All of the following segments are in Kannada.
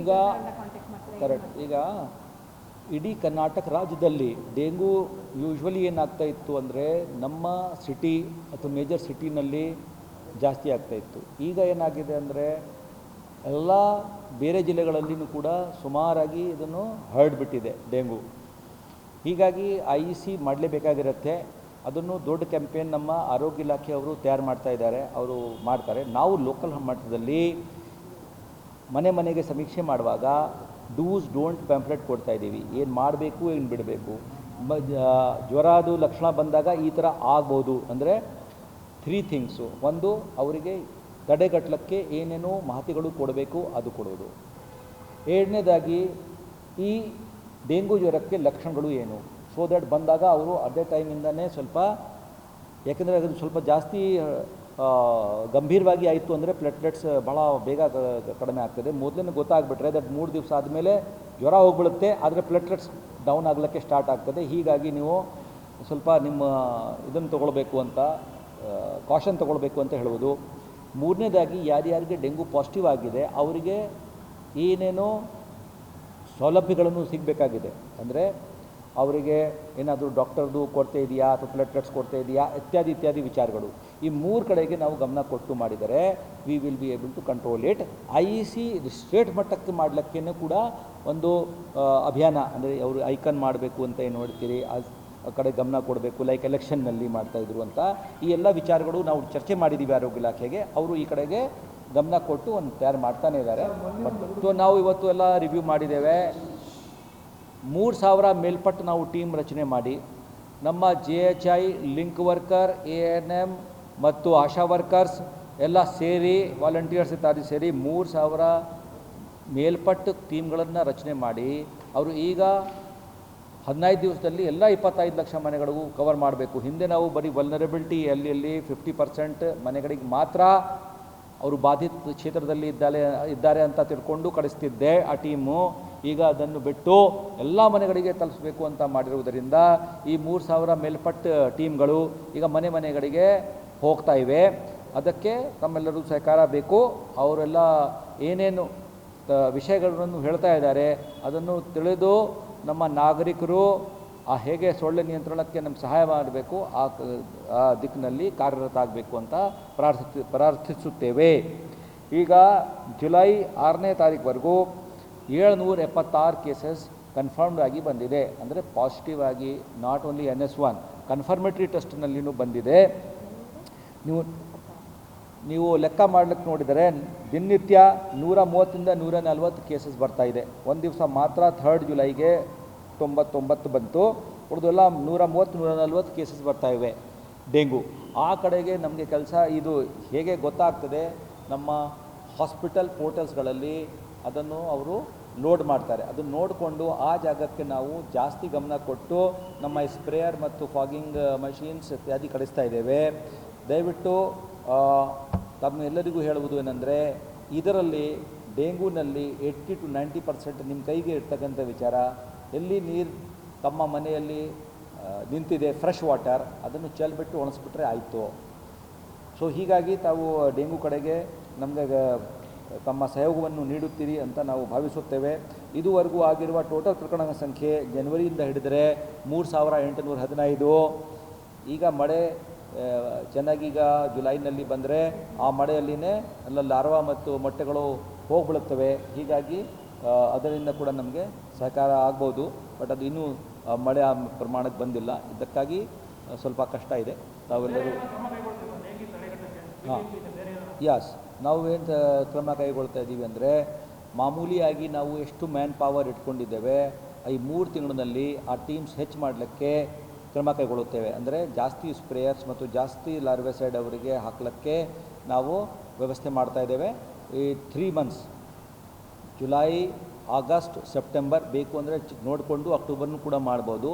ಈಗ ಕರೆಕ್ಟ್. ಈಗ ಇಡೀ ಕರ್ನಾಟಕ ರಾಜ್ಯದಲ್ಲಿ ಡೆಂಗು ಯೂಶ್ವಲಿ ಏನಾಗ್ತಾ ಇತ್ತು ಅಂದರೆ ನಮ್ಮ ಸಿಟಿ ಅಥವಾ ಮೇಜರ್ ಸಿಟಿನಲ್ಲಿ ಜಾಸ್ತಿ ಆಗ್ತಾ ಇತ್ತು. ಈಗ ಏನಾಗಿದೆ ಅಂದರೆ ಎಲ್ಲ ಬೇರೆ ಜಿಲ್ಲೆಗಳಲ್ಲಿಯೂ ಕೂಡ ಸುಮಾರಾಗಿ ಇದನ್ನು ಹರಡ್ಬಿಟ್ಟಿದೆ ಡೆಂಗು. ಹೀಗಾಗಿ IEC ಮಾಡಲೇಬೇಕಾಗಿರುತ್ತೆ. ಅದನ್ನು ದೊಡ್ಡ ಕ್ಯಾಂಪೇನ್ ನಮ್ಮ ಆರೋಗ್ಯ ಇಲಾಖೆಯವರು ತಯಾರು ಮಾಡ್ತಾ ಇದ್ದಾರೆ, ಅವರು ಮಾಡ್ತಾರೆ. ನಾವು ಲೋಕಲ್ ಮಟ್ಟದಲ್ಲಿ ಮನೆ ಮನೆಗೆ ಸಮೀಕ್ಷೆ ಮಾಡುವಾಗ ಡೂಸ್ ಡೋಂಟ್ ಪ್ಯಾಂಪ್ಲೆಟ್ ಕೊಡ್ತಾ ಇದ್ದೀವಿ. ಏನು ಮಾಡಬೇಕು, ಏನು ಬಿಡಬೇಕು. ಜ್ವರದು ಲಕ್ಷಣ ಬಂದಾಗ ಈ ಥರ ಆಗ್ಬೋದು ಅಂದರೆ 3 ಥಿಂಗ್ಸು. ಒಂದು, ಅವರಿಗೆ ತಡೆಗಟ್ಟಲಿಕ್ಕೆ ಏನೇನೋ ಮಾಹಿತಿಗಳು ಕೊಡಬೇಕು, ಅದು ಕೊಡೋದು. ಎರಡನೇದಾಗಿ ಈ ಡೆಂಗು ಜ್ವರಕ್ಕೆ ಲಕ್ಷಣಗಳು ಏನು, ಸೊ ದಟ್ ಬಂದಾಗ ಅವರು ಅದೇ ಟೈಮಿಂದನೇ ಸ್ವಲ್ಪ, ಯಾಕೆಂದರೆ ಅದು ಸ್ವಲ್ಪ ಜಾಸ್ತಿ ಗಂಭೀರವಾಗಿ ಆಯಿತು ಅಂದರೆ ಪ್ಲೇಟ್ಲೆಟ್ಸ್ ಭಾಳ ಬೇಗ ಕಡಿಮೆ ಆಗ್ತದೆ. ಮೊದಲೇ ಗೊತ್ತಾಗ್ಬಿಟ್ರೆ ದಟ್ 3 ದಿವಸ ಆದಮೇಲೆ ಜ್ವರ ಹೋಗ್ಬಿಡುತ್ತೆ, ಆದರೆ ಪ್ಲೇಟ್ಲೆಟ್ಸ್ ಡೌನ್ ಆಗಲಿಕ್ಕೆ ಸ್ಟಾರ್ಟ್ ಆಗ್ತದೆ. ಹೀಗಾಗಿ ನೀವು ಸ್ವಲ್ಪ ನಿಮ್ಮ ಇದನ್ನು ತೊಗೊಳ್ಬೇಕು ಅಂತ, ಕಾಷನ್ ತೊಗೊಳ್ಬೇಕು ಅಂತ ಹೇಳ್ಬೋದು. ಮೂರನೇದಾಗಿ ಯಾರ್ಯಾರಿಗೆ ಡೆಂಗು ಪಾಸಿಟಿವ್ ಆಗಿದೆ ಅವರಿಗೆ ಏನೇನೋ ಸೌಲಭ್ಯಗಳನ್ನು ಸಿಗಬೇಕಾಗಿದೆ. ಅಂದರೆ ಅವರಿಗೆ ಏನಾದರೂ ಡಾಕ್ಟರ್ದು ಕೊರತೆ ಇದೆಯಾ ಅಥವಾ ಪ್ಲೇಟ್ಲೆಟ್ಸ್ ಕೊರತೆ ಇದೆಯಾ ಇತ್ಯಾದಿ ಇತ್ಯಾದಿ ವಿಚಾರಗಳು. ಈ 3 ಕಡೆಗೆ ನಾವು ಗಮನ ಕೊಟ್ಟು ಮಾಡಿದರೆ we will be able to control it. IEC state ಮಟ್ಟಕ್ಕೆ ಮಾಡಲಿಕ್ಕೇ ಕೂಡ ಒಂದು ಅಭಿಯಾನ, ಅಂದರೆ ಅವರು ಐಕನ್ ಮಾಡಬೇಕು ಅಂತ ಏನು ನೋಡ್ತೀರಿ ಆ ಕಡೆ ಗಮನ ಕೊಡಬೇಕು, ಲೈಕ್ ಎಲೆಕ್ಷನ್ನಲ್ಲಿ ಮಾಡ್ತಾಯಿದ್ರು ಅಂತ. ಈ ಎಲ್ಲ ವಿಚಾರಗಳು ನಾವು ಚರ್ಚೆ ಮಾಡಿದ್ದೀವಿ ಆರೋಗ್ಯ ಇಲಾಖೆಗೆ. ಅವರು ಈ ಕಡೆಗೆ ಗಮನ ಕೊಟ್ಟು ಒಂದು ತಯಾರು ಮಾಡ್ತಾನೇ ಇದ್ದಾರೆ. ಸೊ ನಾವು ಇವತ್ತು ಎಲ್ಲ ರಿವ್ಯೂ ಮಾಡಿದ್ದೇವೆ. 3000 ಮೇಲ್ಪಟ್ಟು ನಾವು ಟೀಮ್ ರಚನೆ ಮಾಡಿ ನಮ್ಮ JHI, ಲಿಂಕ್ ವರ್ಕರ್, ANM ಮತ್ತು ಆಶಾ ವರ್ಕರ್ಸ್ ಎಲ್ಲ ಸೇರಿ, ವಾಲಂಟಿಯರ್ಸ್ ಇತ್ಯಾದಿ ಸೇರಿ 3000 ಮೇಲ್ಪಟ್ಟು ಟೀಮ್ಗಳನ್ನು ರಚನೆ ಮಾಡಿ ಅವರು ಈಗ 15 ದಿವಸದಲ್ಲಿ ಎಲ್ಲ 25 ಲಕ್ಷ ಮನೆಗಳಿಗೂ ಕವರ್ ಮಾಡಬೇಕು. ಹಿಂದೆ ನಾವು ಬರೀ ವಲ್ನರಬಿಲಿಟಿ ಅಲ್ಲಿ 50% ಮನೆಗಳಿಗೆ ಮಾತ್ರ ಅವರು ಬಾಧಿತ ಕ್ಷೇತ್ರದಲ್ಲಿ ಇದ್ದಾರೆ ಅಂತ ತಿಳ್ಕೊಂಡು ಕಳಿಸ್ತಿದ್ದೆ ಆ ಟೀಮು. ಈಗ ಅದನ್ನು ಬಿಟ್ಟು ಎಲ್ಲ ಮನೆಗಳಿಗೆ ತಲುಪಿಸಬೇಕು ಅಂತ ಮಾಡಿರುವುದರಿಂದ ಈ 3000 ಮೇಲ್ಪಟ್ಟು ಟೀಮ್ಗಳು ಈಗ ಮನೆ ಮನೆಗಳಿಗೆ ಹೋಗ್ತಾ ಇವೆ. ಅದಕ್ಕೆ ತಮ್ಮೆಲ್ಲರೂ ಸಹಕಾರ ಬೇಕು. ಅವರೆಲ್ಲ ಏನೇನು ವಿಷಯಗಳನ್ನು ಹೇಳ್ತಾ ಇದ್ದಾರೆ ಅದನ್ನು ತಿಳಿದು ನಮ್ಮ ನಾಗರಿಕರು ಹೇಗೆ ಸೊಳ್ಳೆ ನಿಯಂತ್ರಣಕ್ಕೆ ನಮ್ಗೆ ಸಹಾಯ ಮಾಡಬೇಕು ಆ ದಿಕ್ಕಿನಲ್ಲಿ ಕಾರ್ಯರತ ಆಗಬೇಕು ಅಂತ ಪ್ರಾರ್ಥಿಸುತ್ತೇವೆ. ಈಗ ಜುಲೈ 6ನೇ ತಾರೀಕುವರೆಗೂ 776 ಕೇಸಸ್ ಕನ್ಫರ್ಮ್ಡ್ ಆಗಿ ಬಂದಿದೆ. ಅಂದರೆ ಪಾಸಿಟಿವ್ ಆಗಿ, ನಾಟ್ ಓನ್ಲಿ NS1 ಕನ್ಫರ್ಮೇಟರಿ ಟೆಸ್ಟ್ನಲ್ಲಿಯೂ ಬಂದಿದೆ. ನೀವು ಲೆಕ್ಕ ಮಾಡಲಿಕ್ಕೆ ನೋಡಿದರೆ ದಿನನಿತ್ಯ 130ರಿಂದ 140 ಕೇಸಸ್ ಬರ್ತಾಯಿದೆ. ಒಂದು ದಿವಸ ಮಾತ್ರ 3rd ಜುಲೈಗೆ 99 ಬಂತು. ಉಳಿದೆಲ್ಲ 130-140 ಕೇಸಸ್ ಬರ್ತಾಯಿವೆ ಡೆಂಗು. ಆ ಕಡೆಗೆ ನಮಗೆ ಕೆಲಸ ಇದು ಹೇಗೆ ಗೊತ್ತಾಗ್ತದೆ, ನಮ್ಮ ಹಾಸ್ಪಿಟಲ್ ಪೋರ್ಟಲ್ಸ್ಗಳಲ್ಲಿ ಅದನ್ನು ಅವರು ಲೋಡ್ ಮಾಡ್ತಾರೆ. ಅದನ್ನು ನೋಡಿಕೊಂಡು ಆ ಜಾಗಕ್ಕೆ ನಾವು ಜಾಸ್ತಿ ಗಮನ ಕೊಟ್ಟು ನಮ್ಮ ಸ್ಪ್ರೇಯರ್ ಮತ್ತು ಫಾಗಿಂಗ್ ಮಷೀನ್ಸ್ ಇತ್ಯಾದಿ ಕಳಿಸ್ತಾ ಇದ್ದೇವೆ. ದಯವಿಟ್ಟು ತಮ್ಮೆಲ್ಲರಿಗೂ ಹೇಳುವುದು ಏನಂದರೆ, ಇದರಲ್ಲಿ ಡೆಂಗೂನಲ್ಲಿ 80-90% ನಿಮ್ಮ ಕೈಗೆ ಇರ್ತಕ್ಕಂಥ ವಿಚಾರ. ಎಲ್ಲಿ ನೀರು ತಮ್ಮ ಮನೆಯಲ್ಲಿ ನಿಂತಿದೆ ಫ್ರೆಶ್ ವಾಟರ್, ಅದನ್ನು ಚೆಲ್ಬಿಟ್ಟು ಒಣಸ್ಬಿಟ್ರೆ ಆಯಿತು. ಸೊ ಹೀಗಾಗಿ ತಾವು ಡೆಂಗು ಕಡೆಗೆ ನಮಗೆ ತಮ್ಮ ಸಹಯೋಗವನ್ನು ನೀಡುತ್ತೀರಿ ಅಂತ ನಾವು ಭಾವಿಸುತ್ತೇವೆ. ಇದುವರೆಗೂ ಆಗಿರುವ ಟೋಟಲ್ ಪ್ರಕರಣಗಳ ಸಂಖ್ಯೆ ಜನವರಿಯಿಂದ ಹಿಡಿದರೆ 3815. ಈಗ ಮಳೆ ಚೆನ್ನಾಗೀಗ ಜುಲೈನಲ್ಲಿ ಬಂದರೆ ಆ ಮಳೆಯಲ್ಲಿನೇ ಎಲ್ಲ ಲಾರ್ವಾ ಮತ್ತು ಮೊಟ್ಟೆಗಳು ಹೋಗ್ಬಿಡುತ್ತವೆ. ಹೀಗಾಗಿ ಅದರಿಂದ ಕೂಡ ನಮಗೆ ಸಹಕಾರ ಆಗ್ಬೋದು. ಬಟ್ ಅದು ಇನ್ನೂ ಮಳೆ ಆ ಪ್ರಮಾಣಕ್ಕೆ ಬಂದಿಲ್ಲ. ಇದಕ್ಕಾಗಿ ಸ್ವಲ್ಪ ಕಷ್ಟ ಇದೆ. ತಾವೆಲ್ಲರೂ ಯಸ್, ನಾವು ಏನು ಕ್ರಮ ಕೈಗೊಳ್ತಾ ಇದ್ದೀವಿ ಅಂದರೆ, ಮಾಮೂಲಿಯಾಗಿ ನಾವು ಎಷ್ಟು ಮ್ಯಾನ್ ಪವರ್ ಇಟ್ಕೊಂಡಿದ್ದೇವೆ ಈ 3 ತಿಂಗಳಿನಲ್ಲಿ ಆ ಟೀಮ್ಸ್ ಹೆಚ್ಚು ಮಾಡಲಿಕ್ಕೆ ಕ್ರಮ ಕೈಗೊಳ್ಳುತ್ತೇವೆ. ಅಂದರೆ ಜಾಸ್ತಿ ಸ್ಪ್ರೇಯರ್ಸ್ ಮತ್ತು ಜಾಸ್ತಿ ಲಾರ್ವೆಸೈಡ್ ಅವರಿಗೆ ಹಾಕಲಿಕ್ಕೆ ನಾವು ವ್ಯವಸ್ಥೆ ಮಾಡ್ತಾ ಇದ್ದೇವೆ. ಈ 3 ಮಂತ್ಸ್ ಜುಲೈ, ಆಗಸ್ಟ್, ಸೆಪ್ಟೆಂಬರ್ ಬೇಕು ಅಂದರೆ ನೋಡಿಕೊಂಡು ಅಕ್ಟೋಬರ್ನೂ ಕೂಡ ಮಾಡ್ಬೋದು.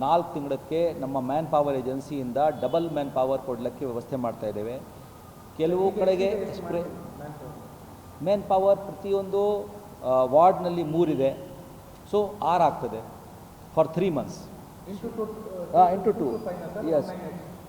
4 ತಿಂಗಳಕ್ಕೆ ನಮ್ಮ ಮ್ಯಾನ್ ಪವರ್ ಏಜೆನ್ಸಿಯಿಂದ ಡಬಲ್ ಮ್ಯಾನ್ ಪವರ್ ಕೊಡಲಿಕ್ಕೆ ವ್ಯವಸ್ಥೆ ಮಾಡ್ತಾ ಇದ್ದೇವೆ. ಕೆಲವು ಕಡೆಗೆ ಮ್ಯಾನ್ ಪವರ್ ಪ್ರತಿಯೊಂದು ವಾರ್ಡ್ನಲ್ಲಿ 3 ಇದೆ. ಸೊ 6 ಆಗ್ತದೆ ಫಾರ್ 3 ಮಂತ್ಸ್. ಇಂಟು 2. ಯಸ್,